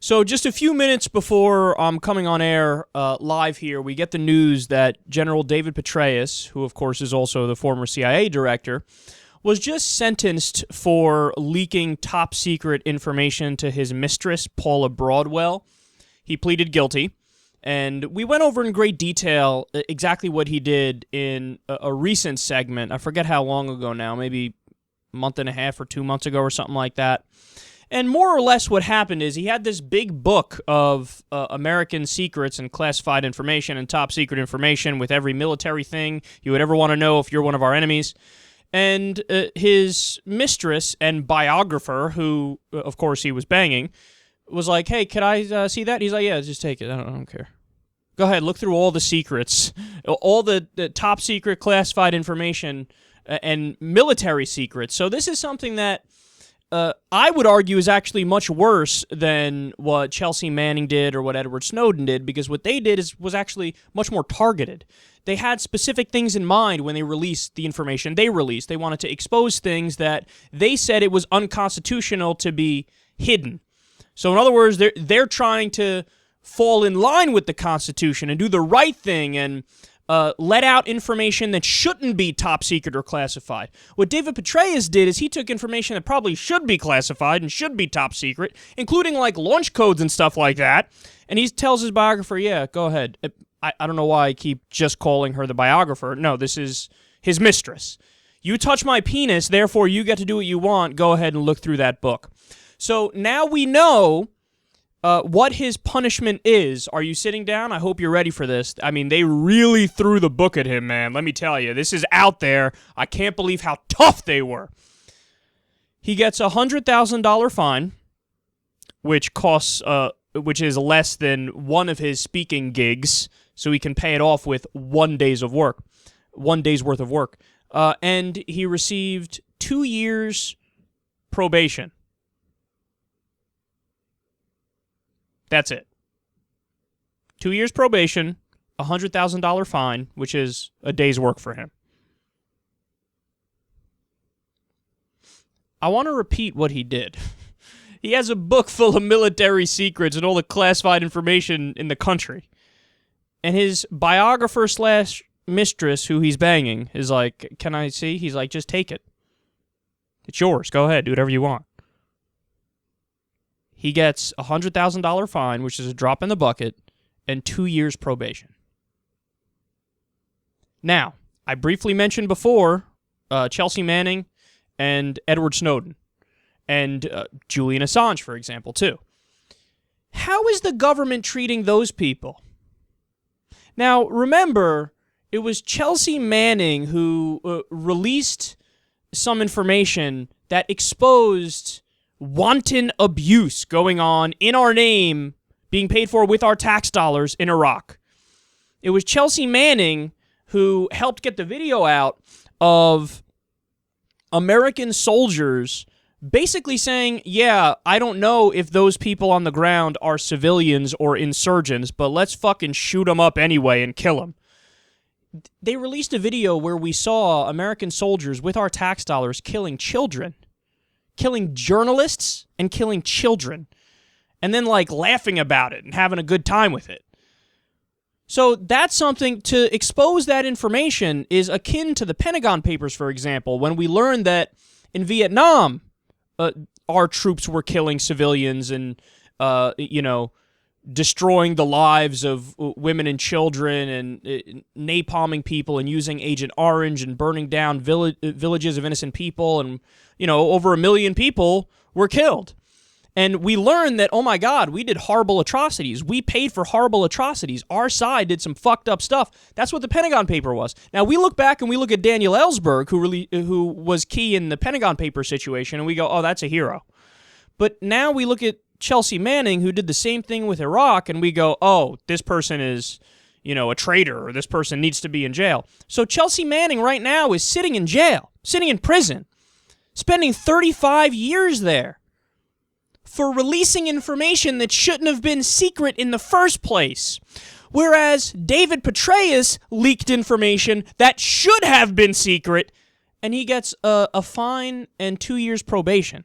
So just a few minutes before I'm coming on air live here, we get the news that General David Petraeus, who of course is also the former CIA director, was just sentenced for leaking top-secret information to his mistress, Paula Broadwell. He pleaded guilty, and we went over in great detail exactly what he did in a recent segment. I forget how long ago now, maybe a month and a half or 2 months ago or something like that. And more or less what happened is he had this big book of American secrets and classified information and top-secret information with every military thing you would ever want to know if you're one of our enemies. And his mistress and biographer, who, of course, he was banging, was like, hey, can I see that? He's like, yeah, just take it. I don't care. Go ahead, look through all the secrets, all the top-secret classified information and military secrets. So this is something that I would argue is actually much worse than what Chelsea Manning did or what Edward Snowden did, because what they did was actually much more targeted. They had specific things in mind when they released the information they released. They wanted to expose things that they said it was unconstitutional to be hidden. So in other words, they're trying to fall in line with the Constitution and do the right thing and let out information that shouldn't be top secret or classified. What David Petraeus did is he took information that probably should be classified and should be top secret, including like launch codes and stuff like that, and he tells his biographer, yeah, go ahead. I don't know why I keep just calling her the biographer. No, this is his mistress. You touch my penis, therefore you get to do what you want. Go ahead and look through that book. So now we know what his punishment is. Are you sitting down? I hope you're ready for this. I mean, they really threw the book at him, man. Let me tell you, this is out there. I can't believe how tough they were. He gets a $100,000 fine, which is less than one of his speaking gigs, so he can pay it off with 1 day's worth of work. And he received 2 years probation. That's it. 2 years probation, a $100,000 fine, which is a day's work for him. I want to repeat what he did. He has a book full of military secrets and all the classified information in the country. And his biographer / mistress, who he's banging, is like, can I see? He's like, just take it. It's yours. Go ahead. Do whatever you want. He gets a $100,000 fine, which is a drop in the bucket, and 2 years probation. Now, I briefly mentioned before Chelsea Manning and Edward Snowden, and Julian Assange, for example, too. How is the government treating those people? Now, remember, it was Chelsea Manning who released some information that exposed wanton abuse going on in our name, being paid for with our tax dollars in Iraq. It was Chelsea Manning who helped get the video out of American soldiers basically saying, yeah, I don't know if those people on the ground are civilians or insurgents, but let's fucking shoot them up anyway and kill them. They released a video where we saw American soldiers with our tax dollars killing children. Killing journalists and killing children, and then like laughing about it and having a good time with it. So that's something, to expose that information is akin to the Pentagon Papers, for example, when we learned that in Vietnam, our troops were killing civilians and, destroying the lives of women and children and napalming people and using Agent Orange and burning down villages of innocent people, and over 1 million people were killed. And we learned that, oh my God, we did horrible atrocities. We paid for horrible atrocities. Our side did some fucked up stuff. That's what the Pentagon paper was. Now we look back and we look at Daniel Ellsberg, who was key in the Pentagon paper situation, and we go, oh, that's a hero. But now we look at Chelsea Manning, who did the same thing with Iraq, and we go, oh, this person is, a traitor, or this person needs to be in jail. So Chelsea Manning right now is sitting in jail, sitting in prison, spending 35 years there for releasing information that shouldn't have been secret in the first place. Whereas David Petraeus leaked information that should have been secret, and he gets a fine and 2 years probation.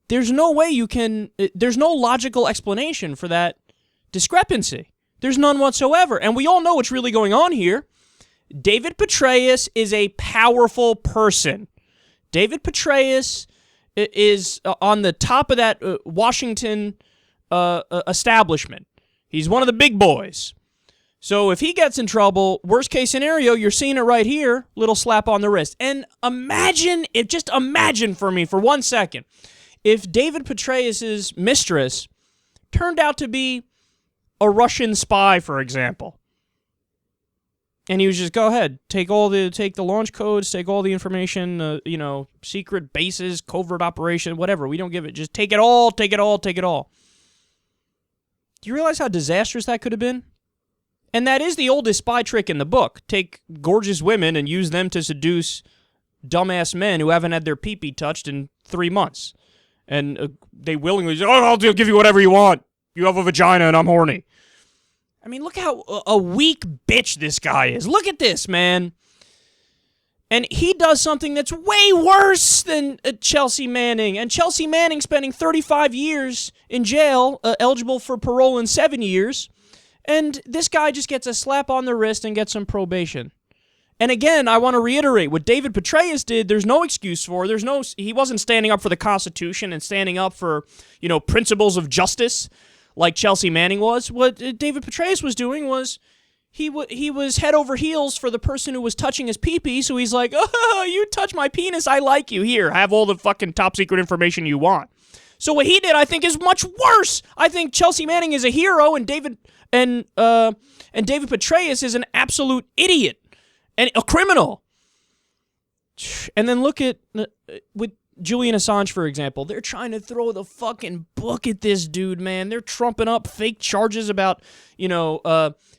there's no way you can, there's no logical explanation for that discrepancy. There's none whatsoever. And we all know what's really going on here. David Petraeus is a powerful person. David Petraeus is on the top of that Washington establishment. He's one of the big boys. So if he gets in trouble, worst case scenario, you're seeing it right here, little slap on the wrist. And just imagine for me for 1 second, if David Petraeus' mistress turned out to be a Russian spy, for example. And he was just, go ahead, take the launch codes, take all the information, secret bases, covert operation, whatever. We don't give it. Just take it all, take it all, take it all. Do you realize how disastrous that could have been? And that is the oldest spy trick in the book. Take gorgeous women and use them to seduce dumbass men who haven't had their pee-pee touched in 3 months. And they willingly say, I'll give you whatever you want. You have a vagina and I'm horny. I mean, look how a weak bitch this guy is. Look at this, man. And he does something that's way worse than Chelsea Manning. And Chelsea Manning spending 35 years in jail, eligible for parole in 7 years. And this guy just gets a slap on the wrist and gets some probation. And again, I want to reiterate, what David Petraeus did, there's no excuse for. He wasn't standing up for the Constitution and standing up for, principles of justice like Chelsea Manning was. What David Petraeus was doing was he was head over heels for the person who was touching his pee-pee, so he's like, oh, you touch my penis, I like you. Here, have all the fucking top secret information you want. So what he did, I think, is much worse. I think Chelsea Manning is a hero, and David Petraeus is an absolute idiot and a criminal. And then look at with Julian Assange, for example. They're trying to throw the fucking book at this dude, man. They're trumping up fake charges about,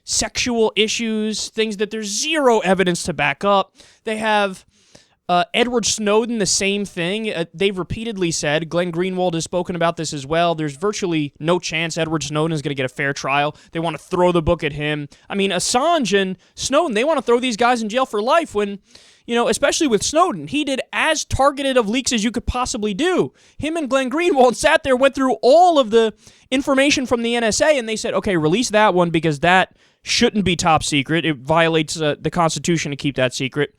sexual issues, things that there's zero evidence to back up. They have Edward Snowden, the same thing. They've repeatedly said, Glenn Greenwald has spoken about this as well, there's virtually no chance Edward Snowden is going to get a fair trial. They want to throw the book at him. I mean, Assange and Snowden, they want to throw these guys in jail for life when, especially with Snowden, he did as targeted of leaks as you could possibly do. Him and Glenn Greenwald sat there, went through all of the information from the NSA, and they said, okay, release that one because that shouldn't be top secret. It violates the Constitution to keep that secret.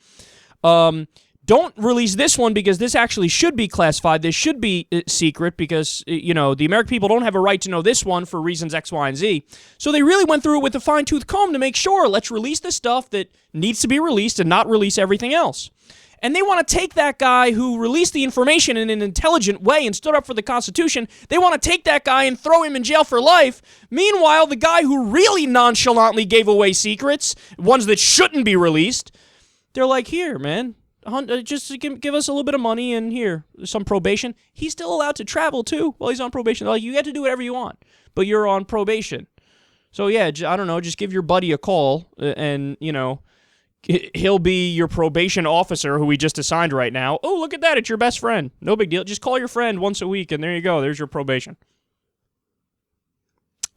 Don't release this one because this actually should be classified. This should be secret because, the American people don't have a right to know this one for reasons X, Y, and Z. So they really went through it with a fine-tooth comb to make sure, let's release the stuff that needs to be released and not release everything else. And they want to take that guy who released the information in an intelligent way and stood up for the Constitution, they want to take that guy and throw him in jail for life. Meanwhile, the guy who really nonchalantly gave away secrets, ones that shouldn't be released, they're like, here, man. Just give us a little bit of money and here, some probation. He's still allowed to travel too while he's on probation. They're like, you get to do whatever you want, but you're on probation. So yeah, I don't know, just give your buddy a call and, he'll be your probation officer who we just assigned right now. Oh, look at that, it's your best friend. No big deal. Just call your friend once a week and there you go. There's your probation.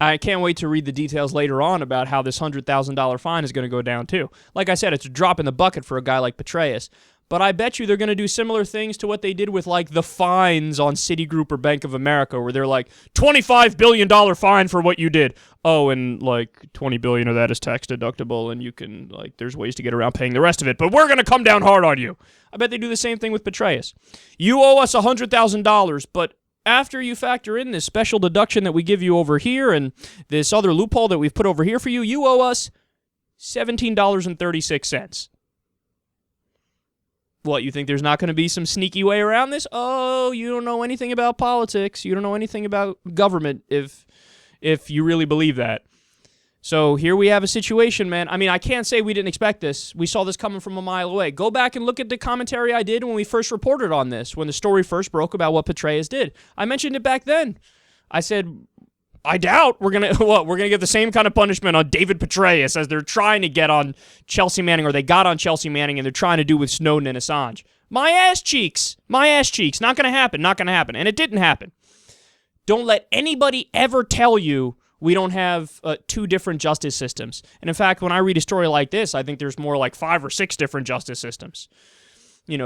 I can't wait to read the details later on about how this $100,000 fine is going to go down too. Like I said, it's a drop in the bucket for a guy like Petraeus. But I bet you they're going to do similar things to what they did with, like, the fines on Citigroup or Bank of America, where they're like, $25 billion fine for what you did. Oh, and, like, $20 billion of that is tax deductible, and you can, like, there's ways to get around paying the rest of it, but we're going to come down hard on you. I bet they do the same thing with Petraeus. You owe us $100,000, but after you factor in this special deduction that we give you over here and this other loophole that we've put over here for you, you owe us $17.36. What, you think there's not going to be some sneaky way around this? Oh, you don't know anything about politics. You don't know anything about government if you really believe that. So here we have a situation, man. I mean, I can't say we didn't expect this. We saw this coming from a mile away. Go back and look at the commentary I did when we first reported on this, when the story first broke about what Petraeus did. I mentioned it back then. I said, I doubt we're gonna get the same kind of punishment on David Petraeus as they're trying to get on Chelsea Manning, or they got on Chelsea Manning, and they're trying to do with Snowden and Assange. My ass cheeks. Not gonna happen. And it didn't happen. Don't let anybody ever tell you we don't have two different justice systems. And in fact, when I read a story like this, I think there's more like 5 or 6 different justice systems.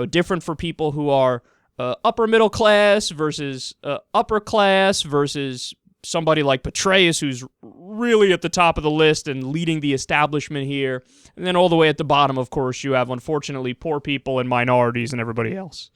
Different for people who are upper middle class versus upper class versus somebody like Petraeus, who's really at the top of the list and leading the establishment here. And then all the way at the bottom, of course, you have, unfortunately, poor people and minorities and everybody else.